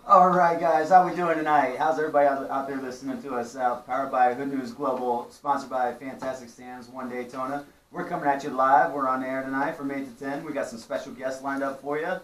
All right, guys, how we doing tonight? How's everybody out there listening to us? Powered by Hood News Global, sponsored by Fantastic Stands, One Daytona. We're coming at you live. We're on air tonight from 8 to 10. We got some special guests lined up for you.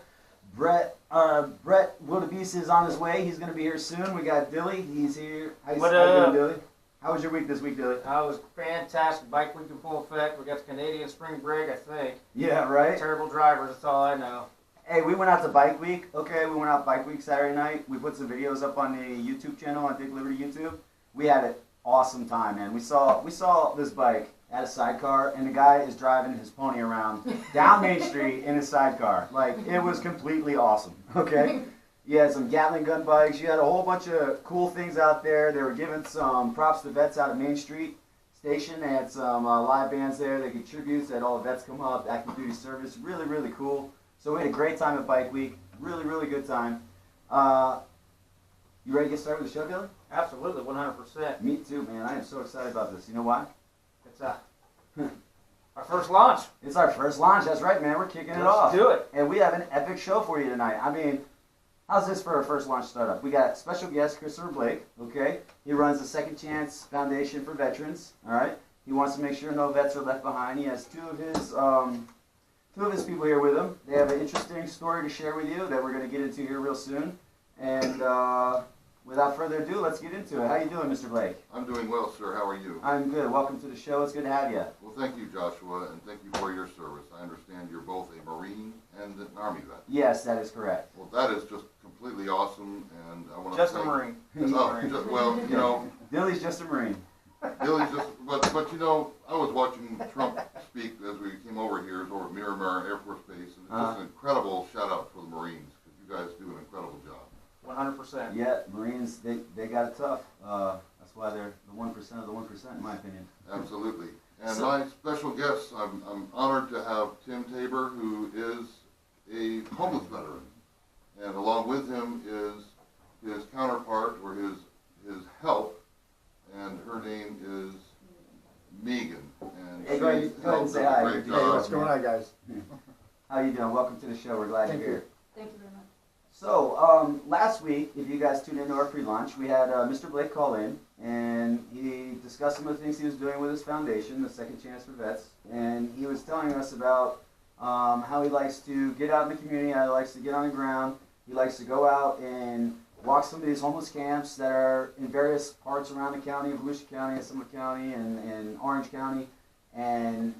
Brett Wildebeest is on his way. He's going to be here soon. We got Dilly. He's here. How you doing, Dilly? How was your week this week, Dilly? It was fantastic. Bike week in full effect. We got the Canadian spring break, I think. Yeah, right? Terrible drivers, that's all I know. Hey, we went out to Bike Week. Okay, we went out Bike Week Saturday night. We put some videos up on the YouTube channel, on Dick Liberty YouTube. We had an awesome time, man. We saw this bike at a sidecar, and the guy is driving his pony around down Main Street in his sidecar. Like, it was completely awesome, okay? You had some Gatling gun bikes. You had a whole bunch of cool things out there. They were giving some props to vets out at Main Street Station. They had some live bands there. They gave tributes. They had all the vets come up, active duty service. Really, really cool. So we had a great time at Bike Week. Really, really good time. You ready to get started with the show, Dylan? Absolutely, 100%. Me too, man. I am so excited about this. You know why? It's our first launch. It's our first launch. That's right, man. We're kicking it off. Let's do it. And we have an epic show for you tonight. I mean, how's this for our first launch startup? We got special guest Christopher Blake, okay? He runs the Second Chance Foundation for Veterans, all right? He wants to make sure no vets are left behind. He has two of his people here with him. They have an interesting story to share with you that we're going to get into here real soon. And without further ado, let's get into it. How you doing, Mr. Blake? I'm doing well, sir. How are you? I'm good. Welcome to the show. It's good to have you. Well, thank you, Joshua, and thank you for your service. I understand you're both a Marine and an Army vet. Yes, that is correct. Well, that is just completely awesome, and I want to Just a Marine. Well, you know, Billy's just a Marine. Billy's just, but you know, I was watching Trump speak as we came over here, over at Miramar Air Force Base, and it's just an incredible shout out for the Marines, because you guys do an incredible job. 100%. Yeah, Marines, they got it tough. That's why they're the 1% of the 1%, in my opinion. Absolutely. And my special guest, I'm honored to have Tim Tabor, who is a homeless veteran, and along with him is his counterpart, or his help, and her name is Megan. And Hey, go ahead and say hi. Great Hey, job. what's going on, guys? How you doing? Welcome to the show. We're glad you're here. Thank you very much. So, last week, if you guys tuned into our pre-launch, we had Mr. Blake call in, and he discussed some of the things he was doing with his foundation, the Second Chance for Vets, and he was telling us about how he likes to get out in the community, how he likes to get on the ground, he likes to go out and walk some of these homeless camps that are in various parts around the county, Volusia County, Assembly County, and Orange County. And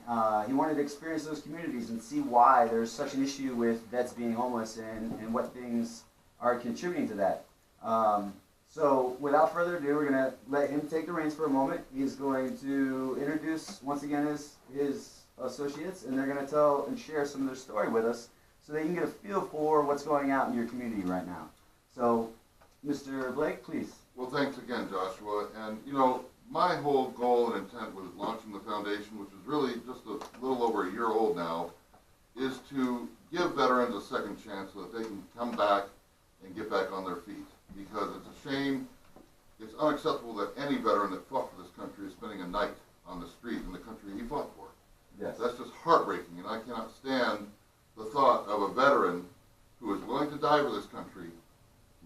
he wanted to experience those communities and see why there's such an issue with vets being homeless and what things are contributing to that. So without further ado, we're going to let him take the reins for a moment. He's going to introduce, once again, his associates, and they're going to tell and share some of their story with us so that you can get a feel for what's going out in your community right now. So, Mr. Blake, please. Well, thanks again, Joshua. And, you know, my whole goal and intent with launching the foundation, which is really just a little over a year old now, is to give veterans a second chance so that they can come back and get back on their feet. Because it's a shame, it's unacceptable that any veteran that fought for this country is spending a night on the street in the country he fought for. Yes. That's just heartbreaking, and I cannot stand the thought of a veteran who is willing to die for this country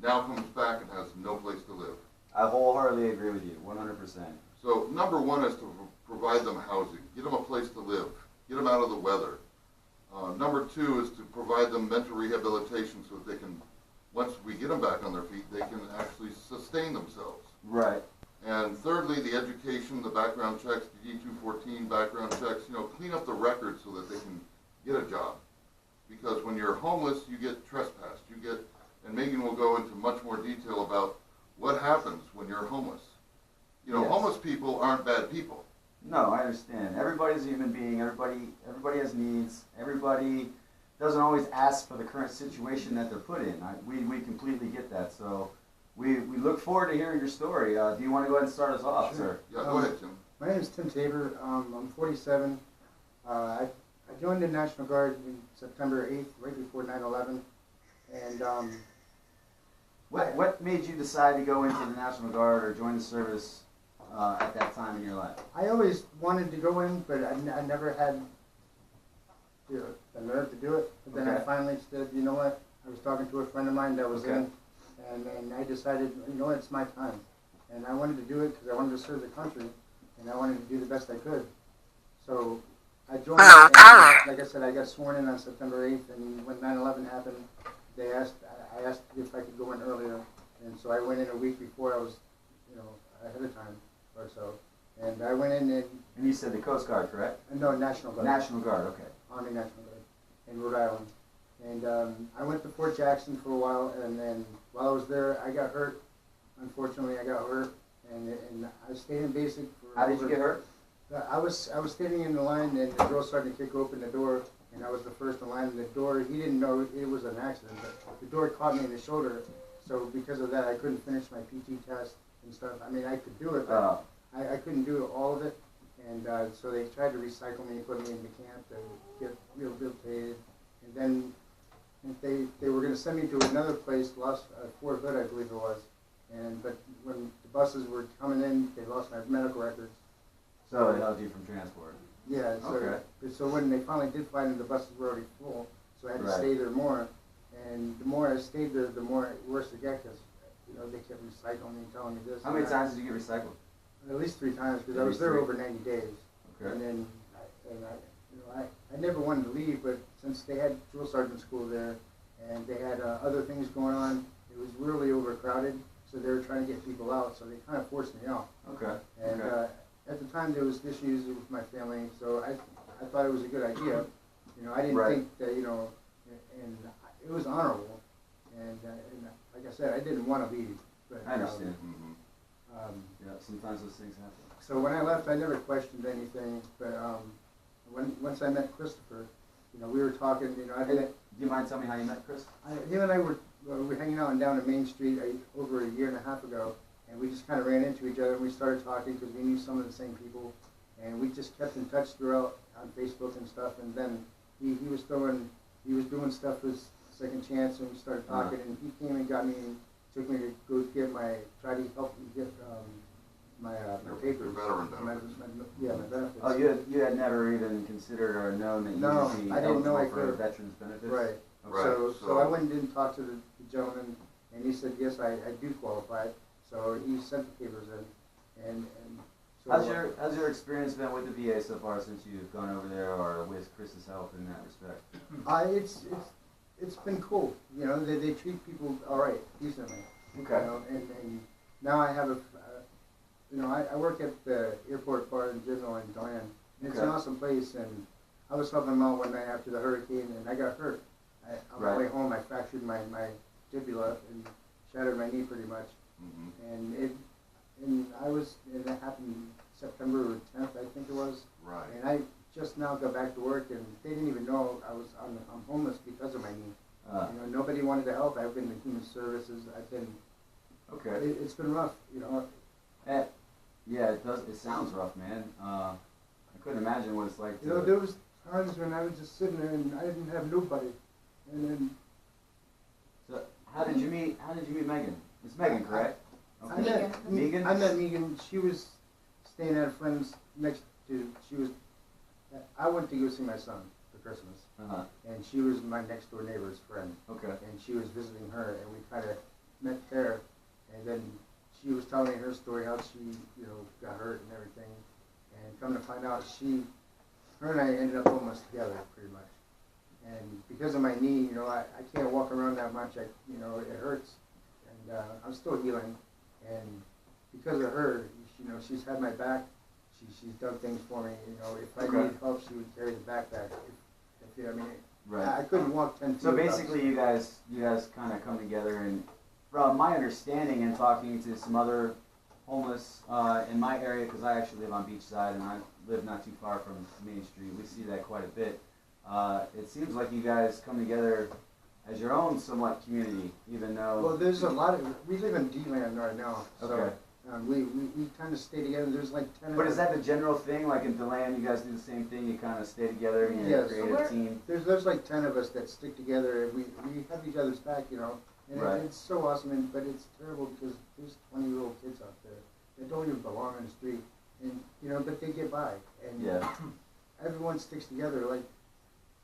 now comes back and has no place to live. I wholeheartedly agree with you, 100%. So number one is to provide them housing, get them a place to live, get them out of the weather. Number two is to provide them mental rehabilitation so that they can, once we get them back on their feet, they can actually sustain themselves. Right. And thirdly, the education, the background checks, the D214 background checks, you know, clean up the records so that they can get a job. Because when you're homeless, you get trespassed, and Megan will go into much more detail about what happens when you're homeless. You know, Yes. Homeless people aren't bad people. No, I understand. Everybody's a human being. Everybody has needs. Everybody doesn't always ask for the current situation that they're put in. We completely get that. So we look forward to hearing your story. Do you want to go ahead and start us off, sir? Yeah, go ahead, Tim. My name is Tim Justin Tabor. I'm 47. I joined the National Guard in September 8th, right before 9/11, and What made you decide to go into the National Guard or join the service at that time in your life? I always wanted to go in, but I never had the nerve to do it. But then I Okay. finally said, you know what? I was talking to a friend of mine that was Okay. in, and I decided, you know what, it's my time. And I wanted to do it because I wanted to serve the country, and I wanted to do the best I could. So I joined, and like I said, I got sworn in on September 8th, and when 9/11 happened, I asked if I could go in earlier, and so I went in a week before I was, ahead of time or so. And I went in And you said the Coast Guard, correct? no, National Guard. National Guard, okay. Army National Guard in Rhode Island. And I went to Fort Jackson for a while, and then while I was there, I got hurt. Unfortunately, I got hurt, and I stayed in basic for How did you get hurt? I was standing in the line, and the drill sergeant kicked open the door, and I was the first in line. And the door, he didn't know it was an accident, but the door caught me in the shoulder. So because of that, I couldn't finish my PT test and stuff. I mean, I could do it, but I couldn't do all of it. And so they tried to recycle me and put me in the camp to get rehabilitated. And then they were going to send me to another place, Fort Hood, I believe it was. But when the buses were coming in, they lost my medical records. So it held you from transport. Yeah, so when they finally did find them, the buses were already full, so I had to Right. stay there more. And the more I stayed there, the more worse it got, because they kept recycling me, telling me this. How many times did you get recycled? At least 3 times, because I At was least there 3. over 90 days. Okay. And then I never wanted to leave, but since they had drill sergeant school there, and they had other things going on, it was really overcrowded. So they were trying to get people out, so they kind of forced me out. Okay. And Okay. at the time, there was issues with my family, so I thought it was a good idea. I didn't Right. think that, and it was honorable. And like I said, I didn't want to leave. But, I understand. Mm-hmm. Yeah, sometimes those things happen. So when I left, I never questioned anything. But once I met Christopher, we were talking. Do you mind telling me how you met Chris? Him and I were hanging out down on Main Street over a year and a half ago, and we just kind of ran into each other, and we started talking because we knew some of the same people, and we just kept in touch throughout on Facebook and stuff. And then he was doing stuff with Second Chance, and we started talking, and he came and got me and took me to go try to help me get my papers. Your veteran benefits. My benefits. Oh, you had never even considered or known that you No, would be I didn't know I eligible for could. veterans benefits? Right. Right, So so- I went and didn't talk to the gentleman, and he said, yes, I do qualify. So he sent the papers in, and so. How's your experience been with the VA so far since you've gone over there, or with Chris's help in that respect? It's been cool. They treat people all right, decently. Okay. And now I have I work at the airport bar and general in Deland, and it's an Okay. awesome place. And I was helping them out one night after the hurricane, and I got hurt. On my way home, I fractured my tibia and shattered my knee pretty much. Mm-hmm. And it happened September 10th, I think it was. Right. And I just now got back to work, and they didn't even know I'm homeless because of my knee. Nobody wanted to help. I've been in human services. Okay. It's been rough, Yeah, it does. It sounds rough, man. I couldn't imagine what it's like to. There was times when I was just sitting there and I didn't have nobody. And then So how did you meet Megan? It's Megan, correct? I met Megan. I met Megan. She was staying at a friend's I went to go see my son for Christmas, Uh-huh. and she was my next door neighbor's friend. Okay. And she was visiting her, and we kind of met there. And then she was telling me her story, how she, got hurt and everything. And come to find out, her and I ended up almost together, pretty much. And because of my knee, I can't walk around that much. It hurts, and I'm still healing. And because of her, she's had my back. She's done things for me. If I Okay. needed help, she would carry the backpack. Right. I couldn't walk 10 feet. So without- basically, you guys kind of come together, and from my understanding and talking to some other homeless in my area, because I actually live on Beachside and I live not too far from Main Street, we see that quite a bit. It seems like you guys come together as your own somewhat community, even though. Well, there's a lot of. We live in D-land right now, so Okay. We kind of stay together. There's like 10 But of is us. that the general thing? Like in DeLand, you guys do the same thing? You kind of stay together and you Yes. create a team? There's like 10 of us that stick together, and we have each other's back, you know. And Right. it's so awesome, but it's terrible because there's 20-year-old kids out there that don't even belong on the street, and you know, but they get by, and Yeah. everyone sticks together. Like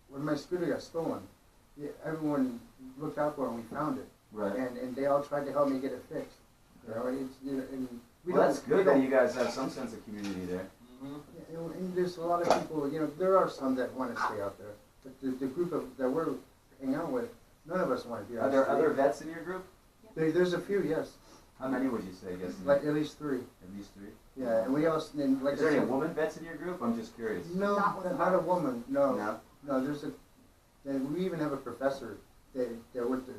when my scooter got stolen, everyone looked out for it and we found it, Right. and they all tried to help me get it fixed. You know, it's you know, and we Well, don't. that's we good that don't- you guys have some sense of community there. Yeah, and there's a lot of people, you know, there are some that want to stay out there, but the group that we're hanging out with, none of us want to be Are out there there. other vets in your group? There's a few, yes, How many would you say? Yes, like at least 3. at least 3. Yeah, and we also, and like Is there I any said, woman vets in your group? I'm just curious. no, not a woman, no, No? no. There's a, and we even have a professor that went to,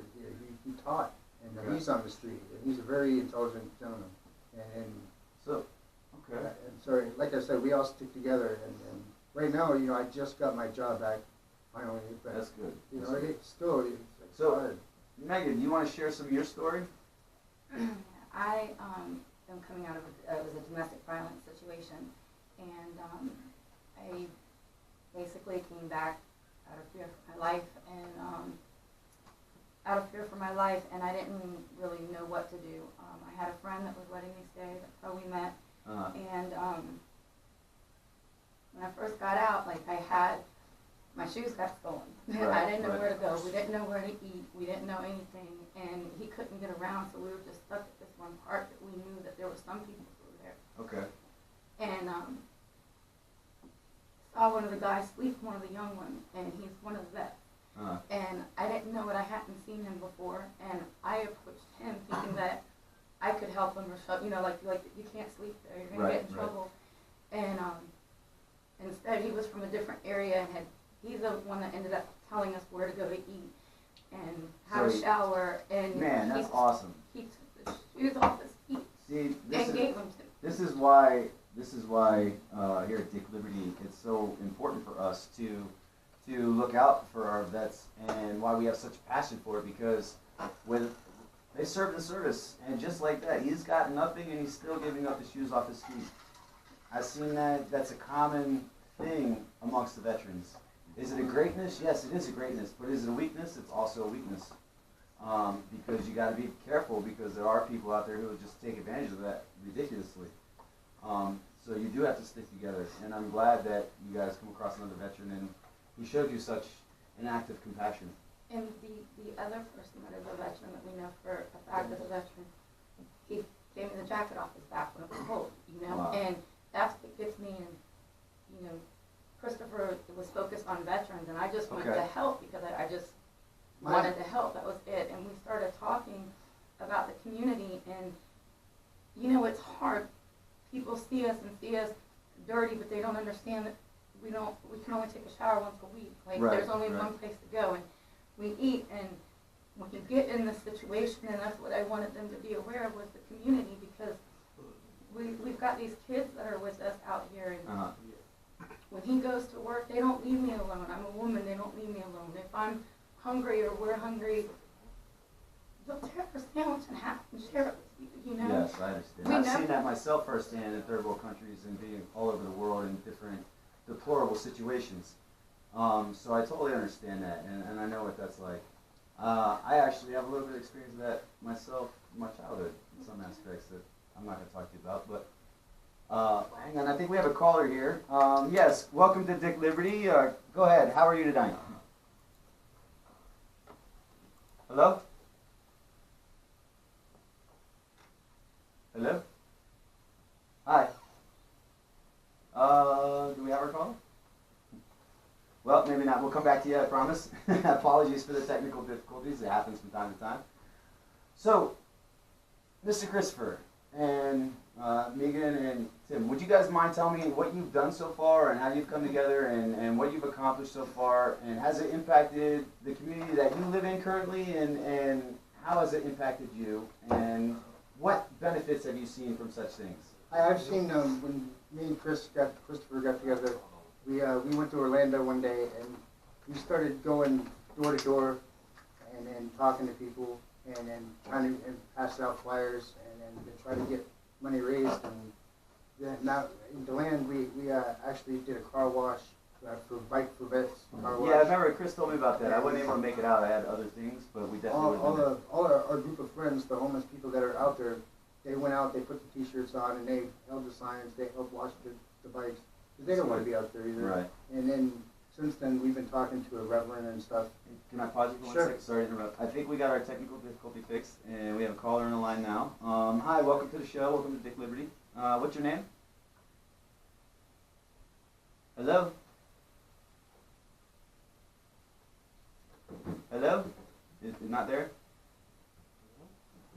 he taught, and Okay. he's on the street, and he's a very intelligent gentleman, and So, okay. and so, like I said, we all stick together, and right now, you know, I just got my job back, finally, but, That's good. you That's know, good. it's still, it's So- hard. Megan, do you want to share some of your story? I am coming out of it was a domestic violence situation, and I basically came back out of fear for my life, and I didn't really know what to do. I had a friend that was letting me stay. That's how we met, and when I first got out, like my shoes got stolen. Right, I didn't know right. where to go. We didn't know where to eat. We didn't know anything, and he couldn't get around, so we were just stuck at this one park that we knew that there were some people who were there. Okay. And saw one of the guys sleep with one of the young ones, and he's one of the vets. And I didn't know it. I hadn't seen him before, and I approached him thinking that I could help him or something. You know, like you can't sleep there. You're gonna get in Right, right. trouble. And instead, he was from a different area and he's the one that ended up telling us where to go to eat and how So to shower. And Man, that's awesome. he took the shoes off his feet See, this and is gave them to me. this is why here at Dick Liberty it's so important for us to look out for our vets and why we have such passion for it, because when they serve the service, and just like that, he's got nothing and he's still giving up his shoes off his feet. I've seen that's a common thing amongst the veterans. Is it a greatness? Yes, it is a greatness, but is it a weakness? It's also a weakness. Because you got to be careful, because there are people out there who will just take advantage of that ridiculously. So you do have to stick together, and I'm glad that you guys come across another veteran and he showed you such an act of compassion. And the other person that is a veteran that we know for a fact is a veteran, he gave me the jacket off his back when it was cold, you know? Wow. And that's what gets me, and, you know, Christopher was focused on veterans, and I just wanted Okay. to help because I just My- wanted to help, that was it. And we started talking about the community, and, you know, it's hard. People see us dirty, but they don't understand that we can only take a shower once a week. Like, Right, there's only right. one place to go, and we eat, and when you get in this situation, and that's what I wanted them to be aware of, was the community, because we've got these kids that are with us out here, and Uh-huh. when he goes to work, they don't leave me alone. I'm a woman, they don't leave me alone. If I'm hungry or we're hungry, they'll tear up a sandwich in half and share it with you, you know? Yes, I understand. We I've never- seen that myself firsthand in third world countries and being all over the world in different deplorable situations. So I totally understand that, and I know what that's like. I actually have a little bit of experience with that myself in my childhood, in some aspects that I'm not going to talk to you about. But hang on, I think we have a caller here. Yes, welcome to Dick Liberty. Go ahead. How are you tonight? Hello? Hello? Hi. Do we have our caller? Well, maybe not. We'll come back to you, I promise. Apologies for the technical difficulties. It happens from time to time. So, Mr. Christopher and Megan and Tim, would you guys mind telling me what you've done so far and how you've come together and what you've accomplished so far, and has it impacted the community that you live in currently, and how has it impacted you, and what benefits have you seen from such things? I've seen when me and Christopher got together, we went to Orlando one day and we started going door to door and talking to people and then trying to pass out flyers and then try to get money raised, and now in DeLand, we actually did a car wash for Bike for Vets car wash. Yeah, I remember Chris told me about that. I wasn't able to make it out. I had other things, but we definitely would have been there. All our group of friends, the homeless people that are out there, they went out, they put the T-shirts on, and they held the signs, they helped wash the bikes. 'Cause they don't want to be out there either. Right. And then since then, we've been talking to a reverend and stuff. Can I pause you for 1 Sure. second? Sorry to interrupt. I think we got our technical difficulty fixed, and we have a caller on the line now. Hi, welcome to the show. Welcome to Dick Liberty. What's your name? Hello? Hello? Is not there?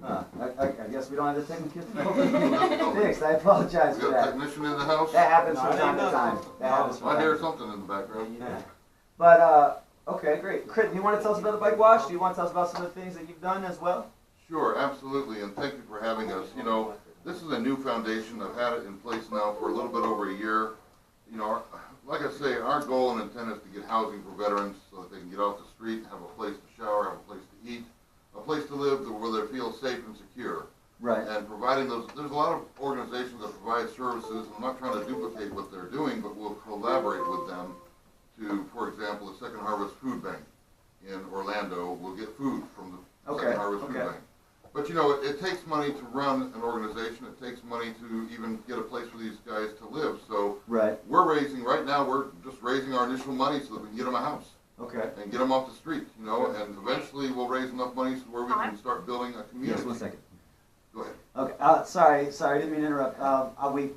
I guess we don't have the technical difficulty fixed. I apologize We for got a that. technician in the house? That happens from No, time to no, time. no. That happens from I time hear to time. something in the background. Yeah. But, okay, great. Chris, do you want to tell us about the bike wash? Do you want to tell us about some of the things that you've done as well? Sure, absolutely, and thank you for having us. You know, this is a new foundation. I've had it in place now for a little bit over a year. You know, like I say, our goal and intent is to get housing for veterans so that they can get off the street, have a place to shower, have a place to eat, a place to live where they feel safe and secure. Right. And providing those, there's a lot of organizations that provide services, and I'm not trying to duplicate what they're doing, but we'll collaborate with them to, for example, the Second Harvest Food Bank in Orlando will get food from the Okay, Second Harvest Food okay. Bank. But you know, it takes money to run an organization, it takes money to even get a place for these guys to live, so Right. right now, we're just raising our initial money so that we can get them a house Okay. and get them off the street, you know, and eventually we'll raise enough money so where we can start building a community. Yes, 1 second. Go ahead. Okay. Sorry, didn't mean to interrupt.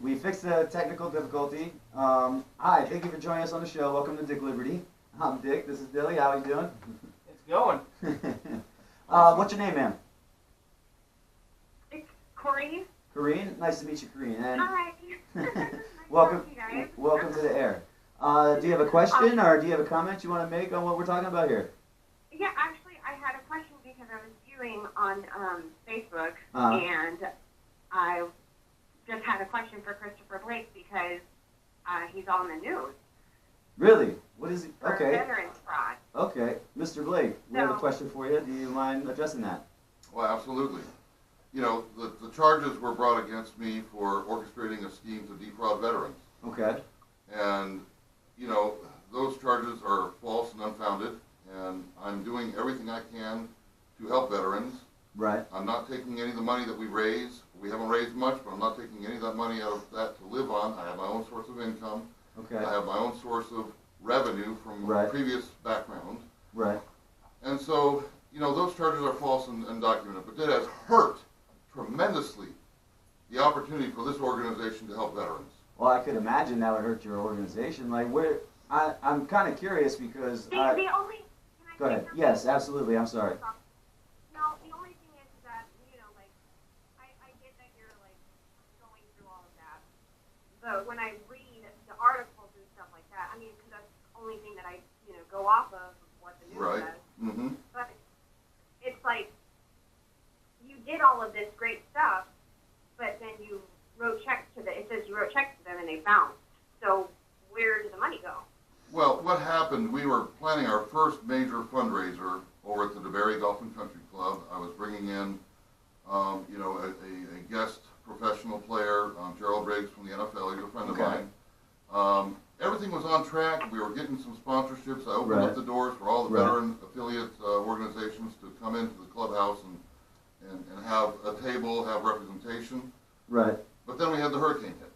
We fixed the technical difficulty. Hi, thank you for joining us on the show. Welcome to Dick Liberty. I'm Dick. This is Billy. How are you doing? It's going. What's your name, ma'am? It's Corey. Corrine. Nice to meet you, Corine. And Hi. Nice welcome, to meet you guys. welcome to the air. Do you have a question or do you have a comment you want to make on what we're talking about here? Yeah, actually, I had a question because I was viewing on Facebook, Uh-huh. and I just had a question for Christopher Blake because he's on the news Really? What is it? for Okay. veterans fraud. Okay. Mr. Blake, we have a No. question for you. Do you mind addressing that? Well, absolutely. You know, the charges were brought against me for orchestrating a scheme to defraud veterans. Okay. And, you know, those charges are false and unfounded, and I'm doing everything I can to help veterans. Right. I'm not taking any of the money that we raise. We haven't raised much, but I'm not taking any of that money out of that to live on. I have my own source of income. Okay. I have my own source of revenue from Right. a previous background. Right. And so, you know, those charges are false and undocumented, but it has hurt tremendously the opportunity for this organization to help veterans. Well, I could imagine that would hurt your organization. Like, I'm kind of curious because. The only, can I Go say ahead. something? Yes, absolutely. I'm sorry. No, the only thing is that, you know, like, I get that you're, like, going through all of that. But when I read the articles and stuff like that, I mean, because that's the only thing that I, you know, go off of what the news Right. says. Mm-hmm. But it's like, you did all of this great stuff, but then you wrote checks to it says you wrote checks to them and they bounced. So where did the money go? Well, what happened, we were planning our first major fundraiser over at the DeBerry Golf and Country Club. I was bringing in, you know, a guest professional player, Gerald Briggs from the NFL. He's a friend of Okay. mine. Everything was on track. We were getting some sponsorships. I opened up Right. the doors for all the Right. veteran affiliate organizations to come into the clubhouse and have a table, have representation. Right. But then we had the hurricane hit.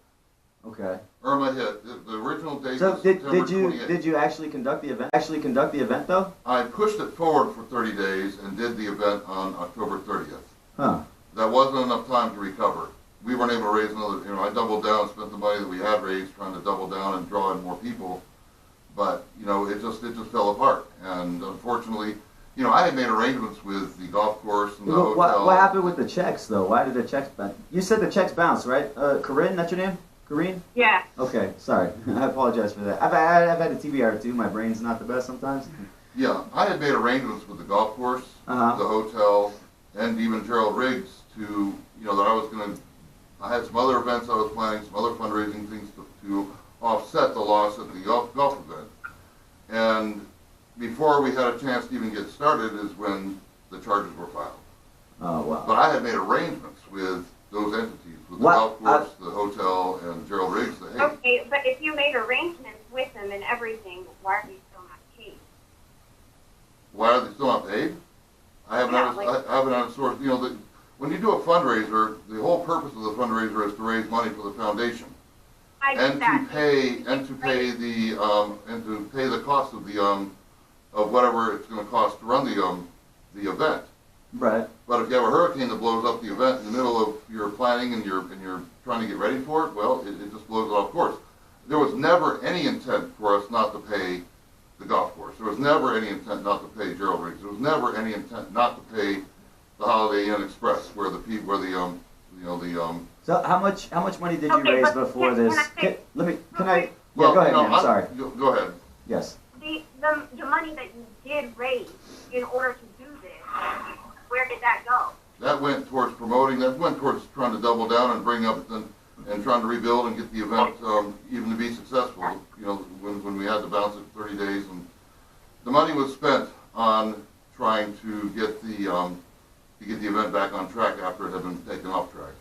Okay. Irma hit. The original date So was did September you 28th. did you actually conduct the event? Actually conduct the event though? I pushed it forward for 30 days and did the event on October 30th. Huh. That wasn't enough time to recover. We weren't able to raise another, you know, I doubled down, spent the money that we had raised trying to double down and draw in more people. But, you know, it just fell apart. And unfortunately, you know, I had made arrangements with the golf course and the hotel. What happened with the checks though? Why did the checks bounce? You said the checks bounced, right? Corinne, that's your name? Corinne? Yeah. Okay, sorry. I apologize for that. I've had a TBR too. My brain's not the best sometimes. Yeah, I had made arrangements with the golf course, Uh-huh. the hotel, and even Gerald Riggs to, you know, that I was going to, I had some other events I was planning, some other fundraising things to offset the loss at the golf event. And before we had a chance to even get started is when the charges were filed. Oh wow. But I had made arrangements with those entities, with with the What? golf course, the hotel, and Gerald Riggs, the hay. Okay, but if you made arrangements with them and everything, why are you still not paid? Why are they still not paid? I haven't, Yeah, I haven't outsourced, you know, when you do a fundraiser, the whole purpose of the fundraiser is to raise money for the foundation. I get And that. to pay the cost of the, of whatever it's gonna cost to run the event. Right. But if you have a hurricane that blows up the event in the middle of your planning and you're trying to get ready for it, well, it just blows it off course. There was never any intent for us not to pay the golf course. There was never any intent not to pay Gerald Riggs. There was never any intent not to pay the Holiday Inn Express, where the So how much money did you Okay, raise but before can this? I say- Can I? Yeah, well, go ahead, no, ma'am. I'm sorry. Go ahead. Yes. The money that you did raise in order to do this, where did that go? That went towards promoting, that went towards trying to double down and bring up and trying to rebuild and get the event, even to be successful. You know, when we had to bounce it 30 days, and the money was spent on trying to get the event back on track after it had been taken off track.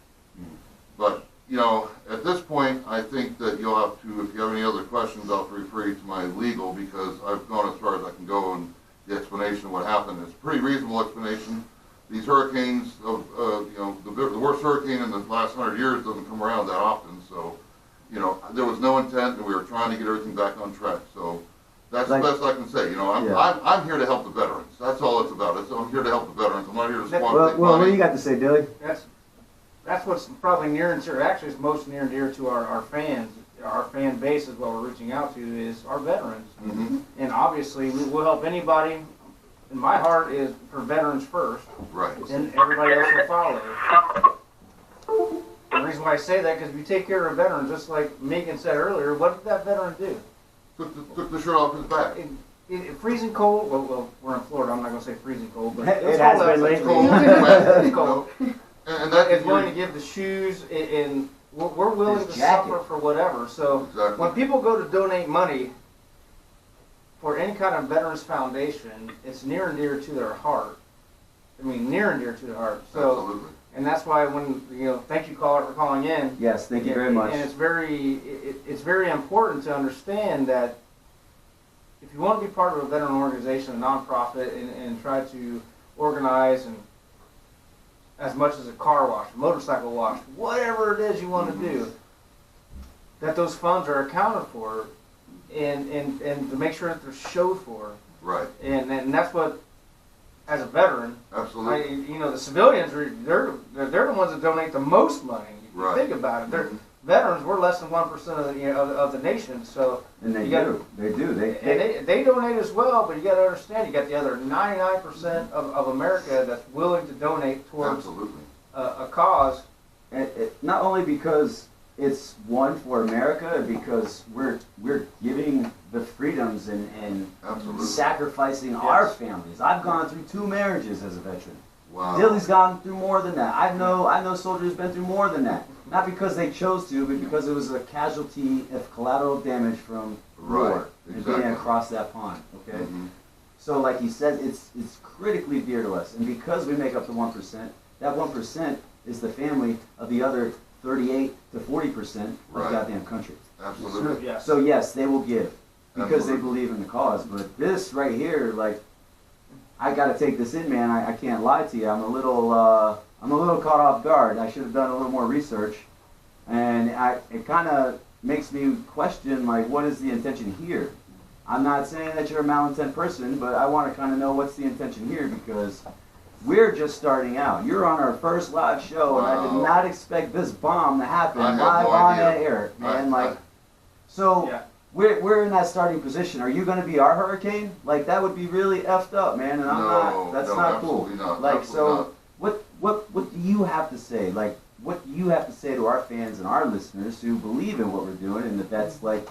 But, you know, at this point, I think that you'll have to, if you have any other questions, I'll refer you to my legal, because I've gone as far as I can go in the explanation of what happened. It's a pretty reasonable explanation. These hurricanes, you know, the worst hurricane in the last 100 years doesn't come around that often, so, you know, there was no intent, and we were trying to get everything back on track, so that's the best I can say. You know, I'm here to help the veterans. That's all it's about. I'm here to help the veterans. I'm not here to squander Well, money. what do you got to say, Dilly? That's what's probably near and dear, actually it's most near and dear to our fans. Our fan base is what we're reaching out to, is our veterans. Mm-hmm. And obviously, we will help anybody. And my heart is for veterans first, Right. and everybody else will follow. The reason why I say that, because if you take care of a veteran, just like Megan said earlier, what did that veteran do? Took the shirt off his back. In freezing cold, well, we're in Florida, I'm not going to say freezing cold, but It it's has cold been outside. lately. Cold, wet, It's cold. And that Is willing to give the shoes, and we're willing His to jacket. suffer for whatever. So Exactly. when people go to donate money for any kind of veterans foundation, it's near and dear to their heart. I mean, near and dear to their heart. So, Absolutely. and that's why when, you know, thank you, caller, for calling in. Yes, thank you very much. And it's very important to understand that if you want to be part of a veteran organization, a nonprofit, and try to organize and as much as a car wash, motorcycle wash, whatever it is you want to do, that those funds are accounted for, and to make sure that they're showed for, Right. and that's what, as a veteran, Absolutely. you know, the civilians they're the ones that donate the most money. If you Right. think about it, they're Mhm. veterans. We're less than 1% of the of the nation, so And they you gotta- do. They do. and they donate as well. But you got to understand, you got the other 99% of America that's willing to donate towards Absolutely. a cause. Not only because it's one for America, because we're giving the freedoms and Absolutely. sacrificing our families. I've gone through 2 marriages as a veteran. Wow. Dilly's gone through more than that. I know soldiers been through more than that. Not because they chose to, but because it was a casualty of collateral damage from war Right, and exactly. being across that pond. Okay. Mhm. So like he said, it's critically dear to us, and because we make up the 1%, that 1% is the family of the other 38 to 40% of the Right. goddamn country. Absolutely. Yes. So yes, they will give because they Absolutely. believe in the cause. But this right here, like, I got to take this in, man. I can't lie to you. I'm a little caught off guard. I should have done a little more research, and it kind of makes me question, like, what is the intention here? I'm not saying that you're a malintent person, but I want to kind of know what's the intention here, because we're just starting out. You're on our first live show, and I did Wow. not expect this bomb to happen I had live no on idea. air, man. I- Like, so Yeah. we're in that starting position. Are you going to be our hurricane? Like, that would be really effed up, man. And I'm not. That's no, not cool. absolutely not. Like, Absolutely so what do you have to say? Like, what do you have to say to our fans and our listeners who believe in what we're doing and the vets? Like,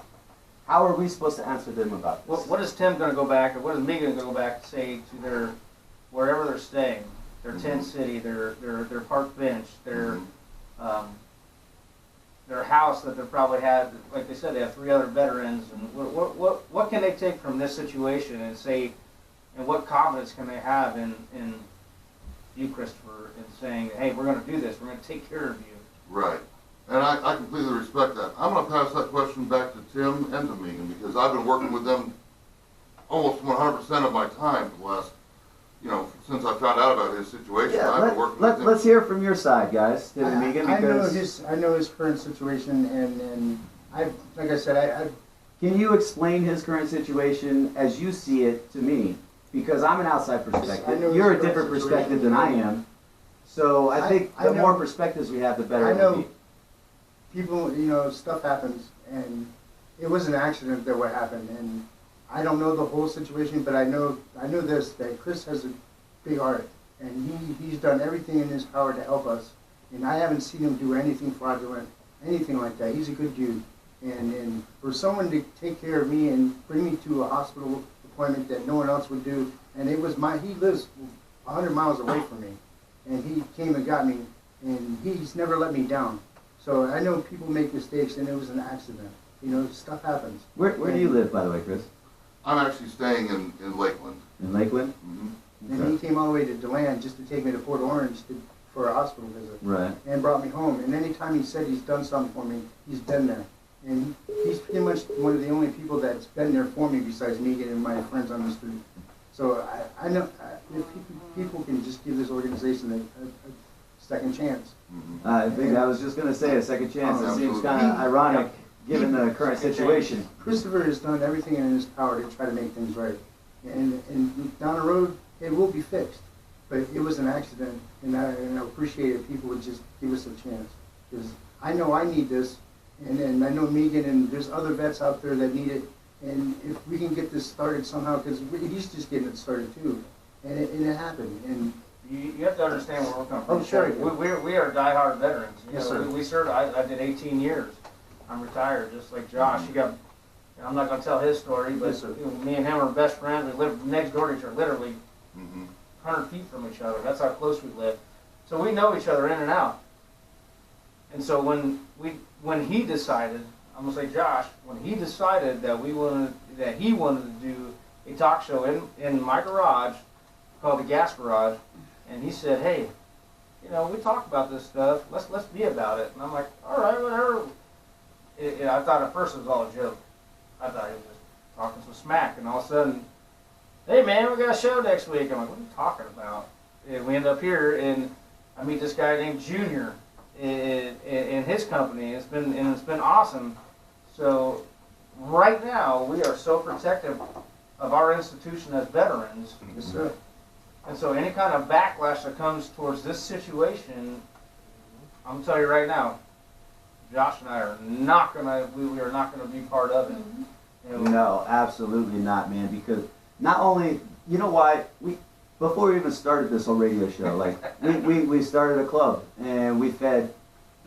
how are we supposed to answer them about this? What is Tim going to go back, or what is Megan going to go back and say to their wherever they're staying, their tent city, their park bench, their house that they probably had, like they said, they have 3 other veterans, and what can they take from this situation and say, and what confidence can they have in you, Christopher, in saying, hey, we're going to do this, we're going to take care of you. Right. And I completely respect that. I'm gonna pass that question back to Tim and to Megan, because I've been working with them almost 100% of my time for the last, since I found out about his situation. Yeah, I've been working with him. let's hear from your side, guys, Tim and Megan, because I know his current situation, and like I said, can you explain his current situation as you see it to me? Because I'm an outside I know perspective. his You're a current different situation. perspective than I am. So I think I the know- more perspectives we have, the better I it will know be. people, stuff happens, and it was an accident that what happened, and I don't know the whole situation, but I know this, that Chris has a big heart, and he's done everything in his power to help us, and I haven't seen him do anything fraudulent, anything like that. He's a good dude, and for someone to take care of me and bring me to a hospital appointment that no one else would do, and he lives 100 miles away from me, and he came and got me, and he's never let me down. So I know people make mistakes, and it was an accident. Stuff happens. Where do you live, by the way, Chris? I'm actually staying in Lakeland. In Lakeland? Mhm. And he came all the way to DeLand just to take me to Port Orange for a hospital visit, Right. and brought me home. And anytime he said he's done something for me, he's been there. And he's pretty much one of the only people that's been there for me besides Megan and my friends on the street. So I know if people can just give this organization a second chance. Mhm. I think I was just going to say a second chance. It seems Absolutely. kind of ironic given the current situation. Christopher has done everything in his power to try to make things right. And down the road, it will be fixed. But it was an accident, and I appreciate if people would just give us a chance. Because I know I need this, and I know Megan, and there's other vets out there that need it. And if we can get this started somehow, because he's just getting it started too. And it happened. And You have to understand where we're coming from. Oh, sure. We are diehard veterans. Yes, sir. We served, I did 18 years. I'm retired, just like Josh. I'm not gonna tell his story, but Yes, sir. me and him are best friends. We live next door to each other, literally Mhm. 100 feet from each other. That's how close we live. So we know each other in and out. And so when he decided, I'm gonna say Josh, when he decided that he wanted to do a talk show in my garage called the Gas Garage, and he said, hey, we talk about this stuff. Let's be about it. And I'm like, all right, whatever. I thought at first it was all a joke. I thought he was just talking some smack, and all of a sudden, hey man, we got a show next week. I'm like, what are you talking about? And we end up here, and I meet this guy named Junior in his company. It's been awesome. So right now, we are so protective of our institution as veterans. yes, sir. And so any kind of backlash that comes towards this situation, I'm gonna tell you right now, Josh and I are not gonna, we are not gonna be part of it. No, absolutely not, man. Because not only, you know why, before we even started this whole radio show, like we started a club and we fed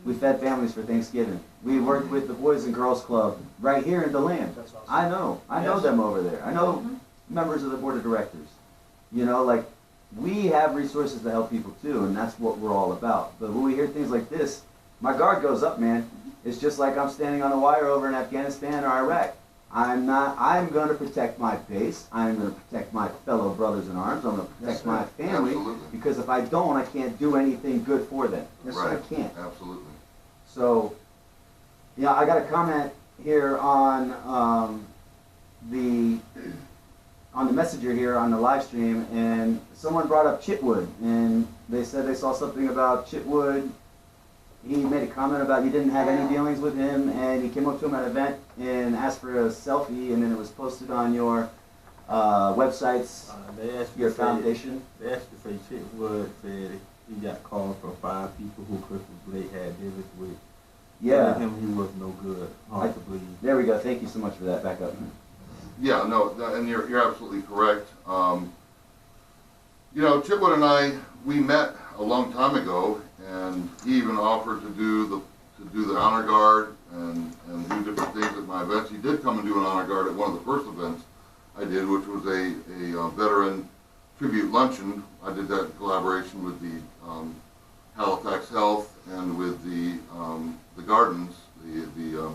families for Thanksgiving. We worked with the Boys and Girls Club right here in DeLand. That's awesome. I know Yes. them over there. I know members of the board of directors. We have resources to help people too, and that's what we're all about. But when we hear things like this, my guard goes up, man. It's just like I'm standing on a wire over in Afghanistan or Iraq. I'm going to protect my base. I'm going to protect my fellow brothers in arms. I'm going to protect Yes, my sir. family. Absolutely. Because if I don't, I can't do anything good for them. Yes, Right. sir. I can't. Absolutely. So, I got a comment here on the messenger here on the live stream, and someone brought up Chitwood, and they said they saw something about Chitwood. He made a comment about you didn't have any dealings with him, and he came up to him at an event and asked for a selfie, and then it was posted on your websites, They asked me your to say, foundation. they asked me to say Chitwood said he got calls from 5 people who Christopher Blake had dealings with. Yeah, Telling him he was no good, hard to believe. there we go. Thank you so much for that. Back up. Yeah, no, and you're absolutely correct. Chitwood and I, we met a long time ago, and he even offered to do the honor guard and do different things at my events. He did come and do an honor guard at one of the first events I did, which was a veteran tribute luncheon. I did that in collaboration with the Halifax Health and with the gardens, the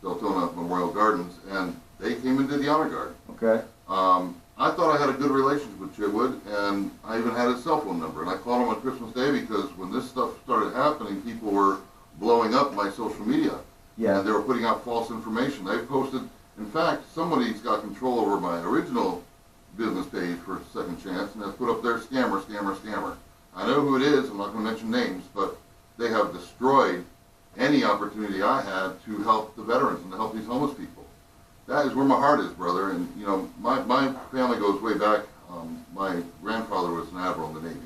Deltona Memorial Gardens, and they came and did the honor guard. Okay. I thought I had a good relationship with Chitwood, and I even had his cell phone number. And I called him on Christmas Day because when this stuff started happening, people were blowing up my social media. Yeah. And they were putting out false information. They posted, in fact, somebody's got control over my original business page for Second Chance and has put up their scammer, scammer, scammer. I know who it is, I'm not going to mention names, but they have destroyed any opportunity I had to help the veterans and to help these homeless people. That is where my heart is, brother. And, you know, my family goes way back. My grandfather was an admiral in the Navy.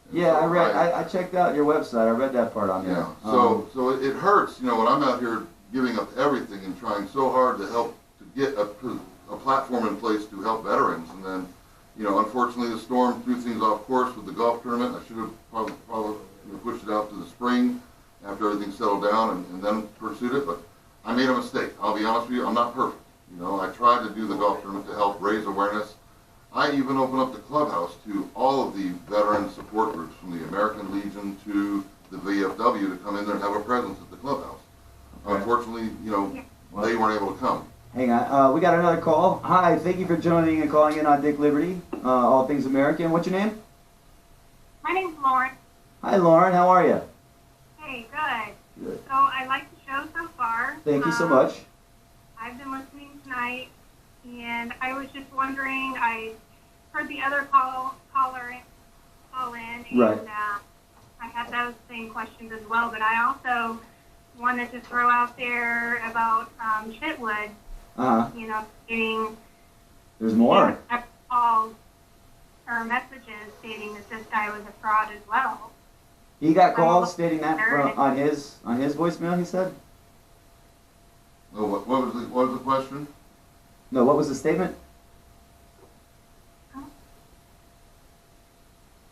And Yeah, so I checked out your website. I read that part on there. Yeah, so it hurts, you know, when I'm out here giving up everything and trying so hard to help to get a platform in place to help veterans, and then, you know, unfortunately the storm threw things off course with the golf tournament. I should have probably pushed it out to the spring after everything settled down and then pursued it, but I made a mistake. I'll be honest with you, I'm not perfect. You know, I tried to do the golf tournament to help raise awareness. I even opened up the clubhouse to all of the veteran support groups, from the American Legion to the VFW, to come in there and have a presence at the clubhouse. Okay. Unfortunately, you know, they weren't able to come. Hang on, we got another call. Hi, thank you for joining and calling in on Dick Liberty, All Things American. What's your name? My name's Lauren. Hi, Lauren. How are you? Hey, good. Good. So I like the show so far. Thank you so much. I've been listening tonight, and I was just wondering, I heard the other caller call in, and Right. I had those same questions as well, but I also wanted to throw out there about Chitwood, you know, getting There's more. calls or messages stating that this guy was a fraud as well. He got calls stating that on his voicemail. He said. Oh, what was the question? No, what was the statement?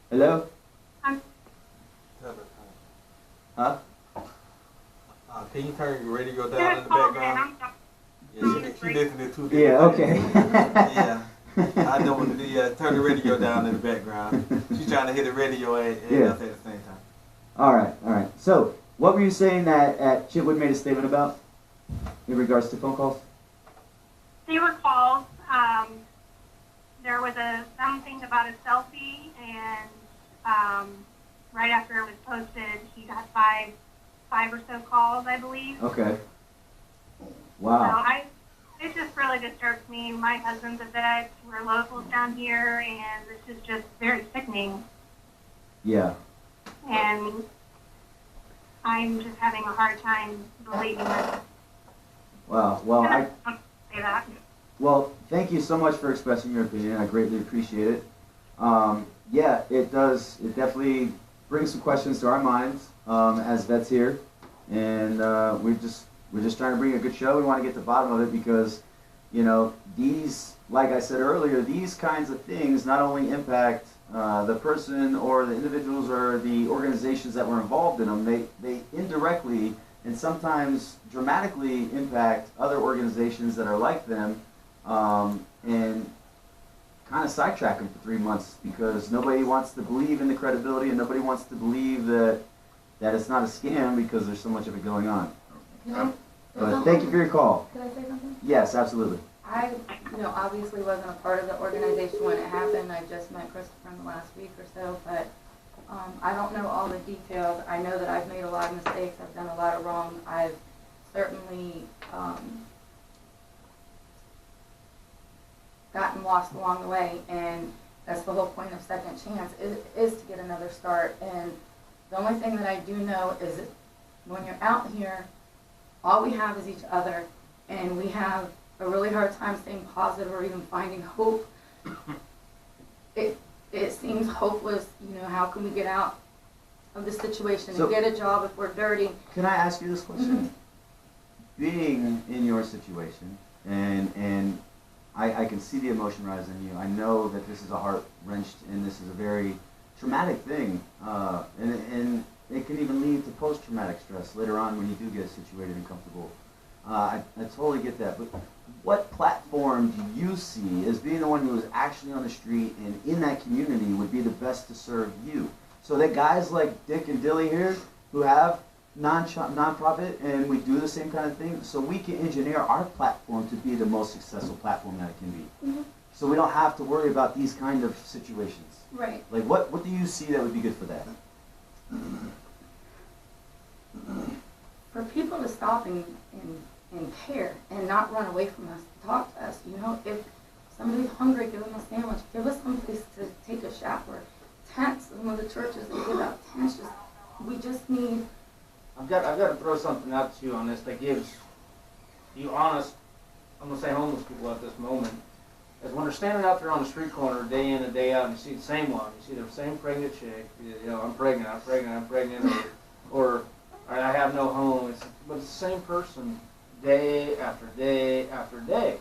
Hello? Huh? Can you turn your radio down Yeah, in the call in. background? I'm Yeah, she listening to the Yeah, okay. Yeah. I know when to turn the radio down in the background. She's trying to hit the radio and Yeah. us at the same time. All right. So, what were you saying that Chitwood made a statement about in regards to phone calls? They were calls. There was something about a selfie, and right after it was posted, he got five or so calls, I believe. Okay. So Wow. it just really disturbs me. My husband's a vet. We're locals down here, and this is just very sickening. Yeah. And I'm just having a hard time believing this. Wow. Well, I don't say that. Well, thank you so much for expressing your opinion. I greatly appreciate it. Yeah, it does. It definitely brings some questions to our minds as vets here, and we're just trying to bring a good show. We want to get to the bottom of it because, you know, these, like I said earlier, these kinds of things not only impact the person or the individuals or the organizations that were involved in them, they indirectly and sometimes dramatically impact other organizations that are like them, and kind of sidetrack them for 3 months because nobody wants to believe in the credibility and nobody wants to believe that it's not a scam because there's so much of it going on. But thank you for your call. Could I say something? Yes, absolutely. I, obviously wasn't a part of the organization when it happened. I just met Christopher in the last week or so, but I don't know all the details. I know that I've made a lot of mistakes. I've done a lot of wrong. I've certainly gotten lost along the way, and that's the whole point of Second Chance, is to get another start. And the only thing that I do know is that when you're out here, all we have is each other, and we have a really hard time staying positive or even finding hope. It seems hopeless, how can we get out of this situation So- and get a job if we're dirty? Can I ask you this question? Being in your situation, and I can see the emotion rise in you. I know that this is a heart-wrenched and this is a very traumatic thing, and it can even lead to post-traumatic stress later on when you do get situated and comfortable. I totally get that, but what platform do you see as being the one who is actually on the street and in that community would be the best to serve you? So that guys like Dick and Dilly here who have non-profit and we do the same kind of thing, so we can engineer our platform to be the most successful platform that it can be. Mm-hmm. So we don't have to worry about these kind of situations. Right. Like what do you see that would be good for that? for people to stop and care and not run away from us, talk to us, you know, if somebody's hungry, give them a sandwich, give us some place to take a shower. Tents, some of the churches, they give out tents, we just need, I've got to throw something out to you on this that gives you honest, I'm gonna say homeless people at this moment, is when they're standing out there on the street corner day in and day out, and you see the same one, you see the same pregnant chick, you know, I'm pregnant, or I have no home, but it's the same person day after day after day.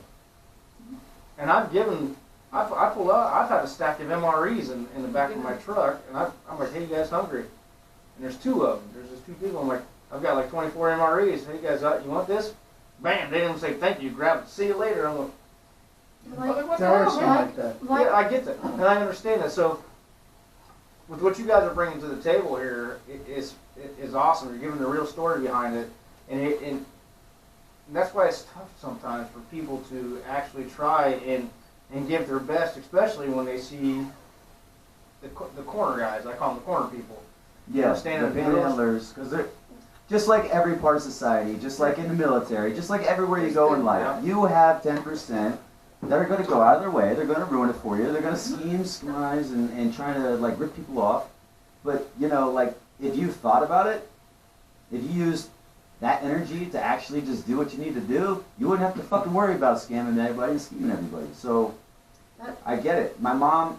And I pull out, I've had a stack of MREs in the back of my truck, and I'm like, hey, you guys hungry? And there's two of them. There's just two people. I'm like, I've got like 24 MREs. Hey, you guys, you want this? Bam! They didn't say thank you. Grab it. See you later. I'm like, what the I hell, understand man? like that. Yeah, I get that, and I understand that. So, with what you guys are bringing to the table here, it is awesome. You're giving the real story behind it, and that's why it's tough sometimes for people to actually try and give their best, especially when they see the corner guys. I call them the corner people. Yeah, Standing the in the middle. panhandlers, because they're just like every part of society, just like in the military, just like everywhere you go in life. You have 10% that are going to go out of their way. They're going to ruin it for you. They're going to scheme, schemize, and trying to like rip people off. But you know, like if you thought about it, if you used that energy to actually just do what you need to do, you wouldn't have to fucking worry about scamming everybody and scheming everybody. So I get it. My mom,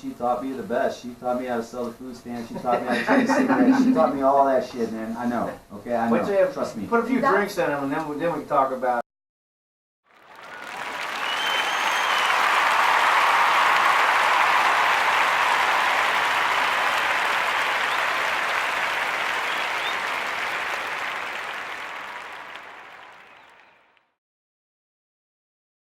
she taught me the best. She taught me how to sell the food stand. She taught me how to trade cigarettes. She taught me all that shit, man. I know. Okay, I Wait till you know. have, Trust me. put a few That- drinks in them, and then we can talk about